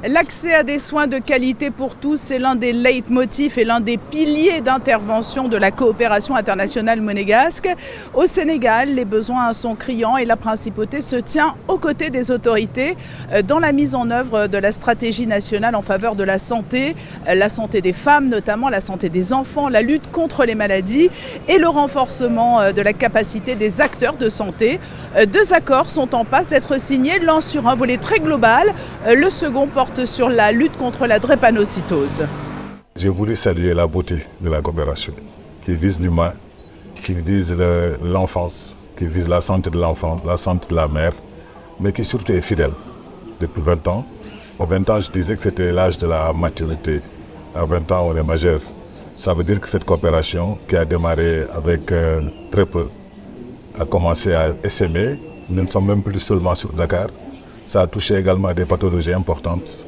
L'accès à des soins de qualité pour tous, c'est l'un des leitmotifs et l'un des piliers d'intervention de la coopération internationale monégasque. Au Sénégal, les besoins sont criants et la principauté se tient aux côtés des autorités dans la mise en œuvre de la stratégie nationale en faveur de la santé des femmes notamment, la santé des enfants, la lutte contre les maladies et le renforcement de la capacité des acteurs de santé. Deux accords sont en passe d'être signés, l'un sur un volet très global, le second porte sur la lutte contre la drépanocytose. J'ai voulu saluer la beauté de la coopération qui vise l'humain, qui vise l'enfance, qui vise la santé de l'enfant, la santé de la mère, mais qui surtout est fidèle depuis 20 ans. À 20 ans, je disais que c'était l'âge de la maturité. À 20 ans, on est majeur. Ça veut dire que cette coopération qui a démarré avec très peu a commencé à essaimer. Nous ne sommes même plus seulement sur Dakar. Ça a touché également à des pathologies importantes,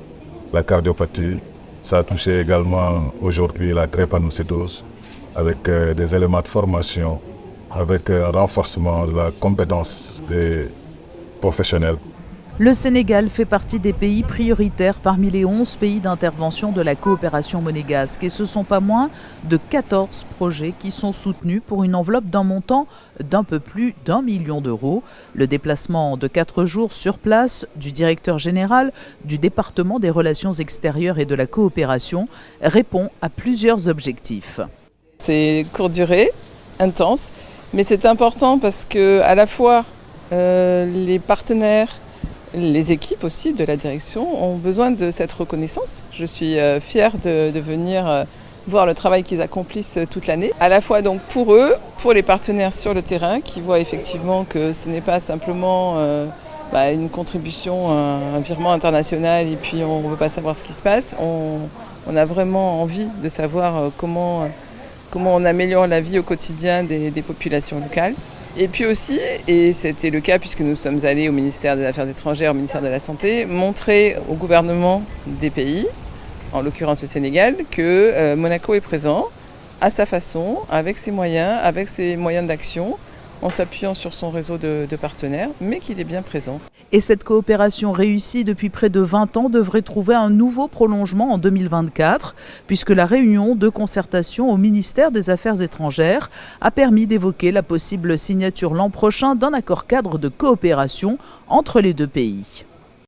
la cardiopathie. Ça a touché également aujourd'hui la drépanocytose, avec des éléments de formation, avec un renforcement de la compétence des professionnels. Le Sénégal fait partie des pays prioritaires parmi les 11 pays d'intervention de la coopération monégasque et ce sont pas moins de 14 projets qui sont soutenus pour une enveloppe d'un montant d'un peu plus d'1 million d'euros. Le déplacement de 4 jours sur place du directeur général du département des relations extérieures et de la coopération répond à plusieurs objectifs. C'est courte durée, intense, mais c'est important parce que à la fois les partenaires, les équipes aussi de la direction ont besoin de cette reconnaissance. Je suis fière de venir voir le travail qu'ils accomplissent toute l'année. À la fois donc pour eux, pour les partenaires sur le terrain qui voient effectivement que ce n'est pas simplement une contribution, un virement international et puis on ne veut pas savoir ce qui se passe. On a vraiment envie de savoir comment on améliore la vie au quotidien des populations locales. Et puis aussi, et c'était le cas puisque nous sommes allés au ministère des Affaires étrangères, au ministère de la Santé, montrer au gouvernement des pays, en l'occurrence le Sénégal, que Monaco est présent à sa façon, avec ses moyens d'action, en s'appuyant sur son réseau de partenaires, mais qu'il est bien présent. Et cette coopération réussie depuis près de 20 ans devrait trouver un nouveau prolongement en 2024, puisque la réunion de concertation au ministère des Affaires étrangères a permis d'évoquer la possible signature l'an prochain d'un accord cadre de coopération entre les deux pays.